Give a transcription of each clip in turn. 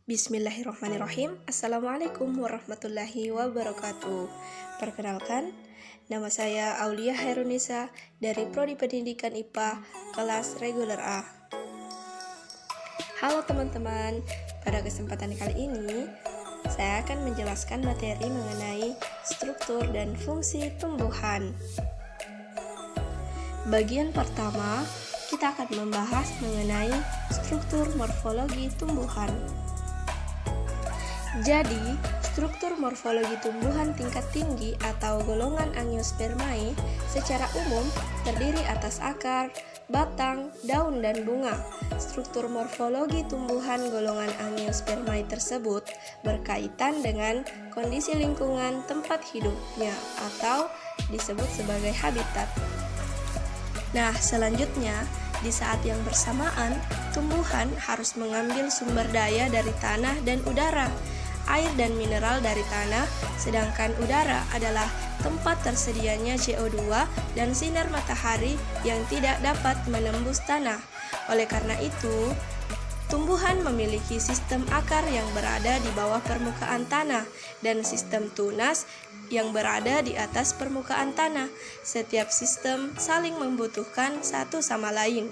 Bismillahirrahmanirrahim. Assalamualaikum warahmatullahi wabarakatuh. Perkenalkan, nama saya Aulia Hairunisa dari Prodi Pendidikan IPA kelas reguler A. Halo teman-teman, pada kesempatan kali ini saya akan menjelaskan materi mengenai struktur dan fungsi tumbuhan. Bagian pertama, kita akan membahas mengenai struktur morfologi tumbuhan. Jadi, struktur morfologi tumbuhan tingkat tinggi atau golongan Angiospermae secara umum terdiri atas akar, batang, daun, dan bunga. Struktur morfologi tumbuhan golongan Angiospermae tersebut berkaitan dengan kondisi lingkungan tempat hidupnya atau disebut sebagai habitat. Nah, selanjutnya, di saat yang bersamaan, tumbuhan harus mengambil sumber daya dari tanah dan udara, air dan mineral dari tanah, sedangkan udara adalah tempat tersedianya CO2 dan sinar matahari yang tidak dapat menembus tanah. Oleh karena itu, tumbuhan memiliki sistem akar yang berada di bawah permukaan tanah dan sistem tunas yang berada di atas permukaan tanah. Setiap sistem saling membutuhkan satu sama lain.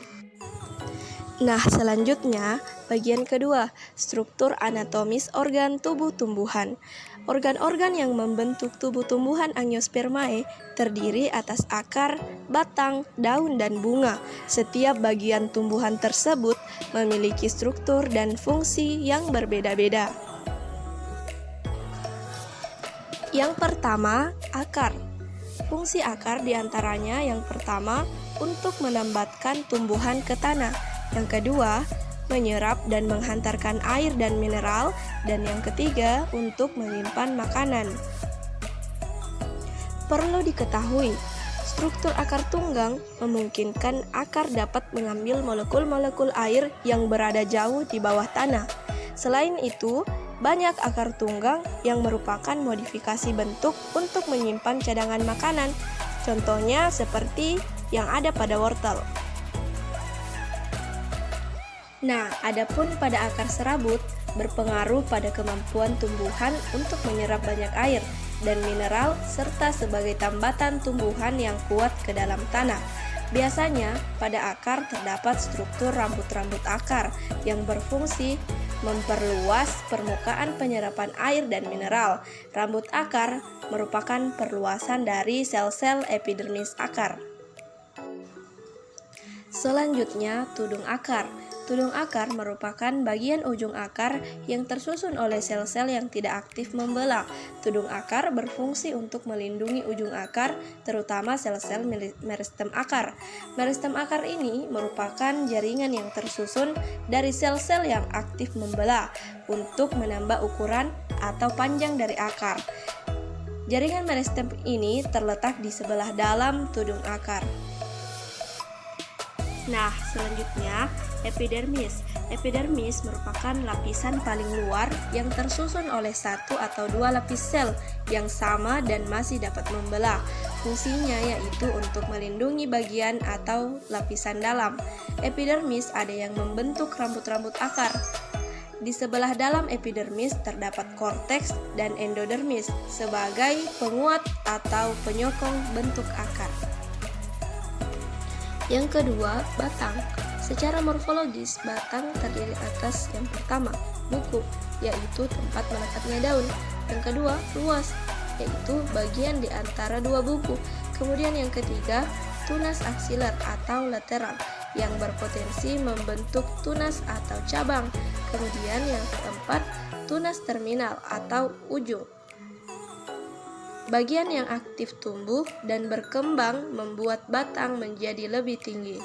Nah, selanjutnya, bagian kedua, struktur anatomis organ tubuh tumbuhan. Organ-organ yang membentuk tubuh tumbuhan Angiospermae terdiri atas akar, batang, daun, dan bunga. Setiap bagian tumbuhan tersebut memiliki struktur dan fungsi yang berbeda-beda. Yang pertama, akar. Fungsi akar diantaranya yang pertama, untuk menambatkan tumbuhan ke tanah. Yang kedua, menyerap dan menghantarkan air dan mineral, dan yang ketiga, untuk menyimpan makanan. Perlu diketahui, struktur akar tunggang memungkinkan akar dapat mengambil molekul-molekul air yang berada jauh di bawah tanah. Selain itu, banyak akar tunggang yang merupakan modifikasi bentuk untuk menyimpan cadangan makanan. Contohnya seperti yang ada pada wortel. Nah, adapun pada akar serabut berpengaruh pada kemampuan tumbuhan untuk menyerap banyak air dan mineral serta sebagai tambatan tumbuhan yang kuat ke dalam tanah. Biasanya pada akar terdapat struktur rambut-rambut akar yang berfungsi memperluas permukaan penyerapan air dan mineral. Rambut akar merupakan perluasan dari sel-sel epidermis akar. Selanjutnya, tudung akar. Tudung akar merupakan bagian ujung akar yang tersusun oleh sel-sel yang tidak aktif membelah. Tudung akar berfungsi untuk melindungi ujung akar, terutama sel-sel meristem akar. Meristem akar ini merupakan jaringan yang tersusun dari sel-sel yang aktif membelah untuk menambah ukuran atau panjang dari akar. Jaringan meristem ini terletak di sebelah dalam tudung akar. Nah, selanjutnya, epidermis. Epidermis merupakan lapisan paling luar yang tersusun oleh satu atau dua lapis sel yang sama dan masih dapat membelah. Fungsinya yaitu untuk melindungi bagian atau lapisan dalam. Epidermis ada yang membentuk rambut-rambut akar. Di sebelah dalam epidermis terdapat korteks dan endodermis sebagai penguat atau penyokong bentuk akar. Yang kedua, batang. Secara morfologis, batang terdiri atas yang pertama, buku, yaitu tempat melekatnya daun. Yang kedua, ruas, yaitu bagian di antara dua buku. Kemudian yang ketiga, tunas aksiler atau lateral, yang berpotensi membentuk tunas atau cabang. Kemudian yang keempat, tunas terminal atau ujung. Bagian yang aktif tumbuh dan berkembang membuat batang menjadi lebih tinggi.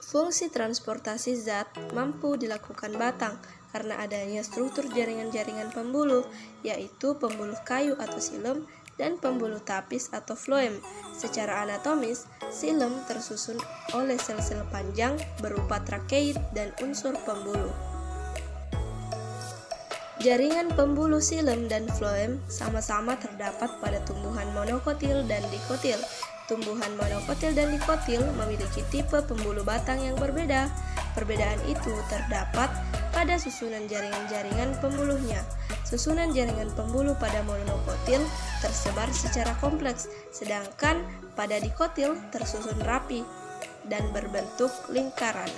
Fungsi transportasi zat mampu dilakukan batang karena adanya struktur jaringan-jaringan pembuluh, yaitu pembuluh kayu atau xilem dan pembuluh tapis atau floem. Secara anatomis, xilem tersusun oleh sel-sel panjang berupa trakeid dan unsur pembuluh. Jaringan pembuluh xilem dan floem sama-sama terdapat pada tumbuhan monokotil dan dikotil. Tumbuhan monokotil dan dikotil memiliki tipe pembuluh batang yang berbeda. Perbedaan itu terdapat pada susunan jaringan-jaringan pembuluhnya. Susunan jaringan pembuluh pada monokotil tersebar secara kompleks, sedangkan pada dikotil tersusun rapi dan berbentuk lingkaran.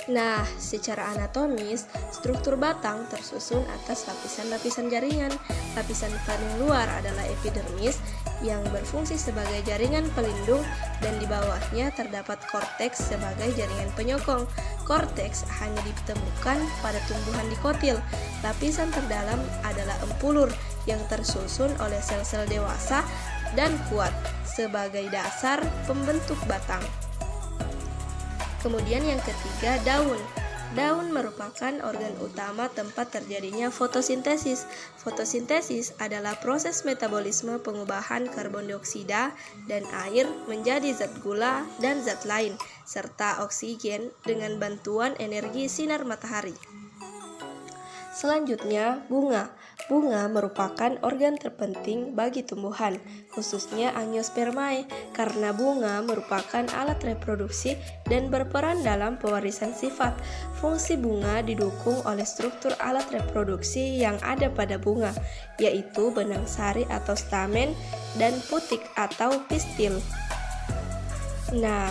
Nah, secara anatomis, struktur batang tersusun atas lapisan-lapisan jaringan. Lapisan paling luar adalah epidermis yang berfungsi sebagai jaringan pelindung, dan di bawahnya terdapat korteks sebagai jaringan penyokong. Korteks hanya ditemukan pada tumbuhan dikotil. Lapisan terdalam adalah empulur yang tersusun oleh sel-sel dewasa dan kuat sebagai dasar pembentuk batang. Kemudian yang ketiga, daun. Daun merupakan organ utama tempat terjadinya fotosintesis. Fotosintesis adalah proses metabolisme pengubahan karbon dioksida dan air menjadi zat gula dan zat lain, serta oksigen dengan bantuan energi sinar matahari. Selanjutnya, bunga. Bunga merupakan organ terpenting bagi tumbuhan, khususnya Angiospermae, karena bunga merupakan alat reproduksi dan berperan dalam pewarisan sifat. Fungsi bunga didukung oleh struktur alat reproduksi yang ada pada bunga, yaitu benang sari atau stamen dan putik atau pistil. Nah,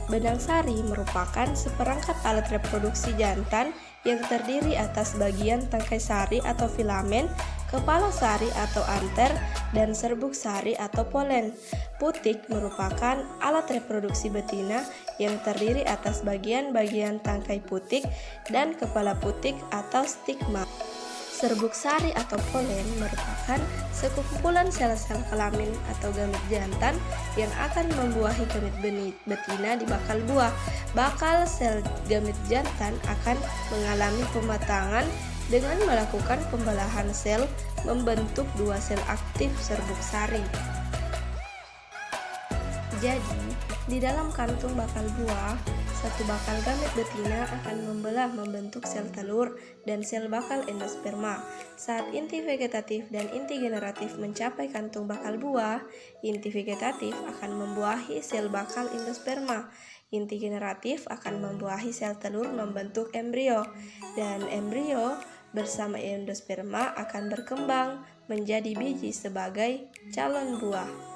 benang sari merupakan seperangkat alat reproduksi jantan yang terdiri atas bagian tangkai sari atau filamen, kepala sari atau anter, dan serbuk sari atau polen. Putik merupakan alat reproduksi betina yang terdiri atas bagian-bagian tangkai putik dan kepala putik atau stigma. Serbuk sari atau polen merupakan sekumpulan sel-sel kelamin atau gamit jantan yang akan membuahi gamit betina di bakal buah. Bakal sel gamit jantan akan mengalami pematangan dengan melakukan pembelahan sel membentuk dua sel aktif serbuk sari. Jadi, di dalam kantung bakal buah, satu bakal gamit betina akan membelah membentuk sel telur dan sel bakal endosperma. Saat inti vegetatif dan inti generatif mencapai kantung bakal buah, inti vegetatif akan membuahi sel bakal endosperma. Inti generatif akan membuahi sel telur membentuk embrio, dan embrio bersama endosperma akan berkembang menjadi biji sebagai calon buah.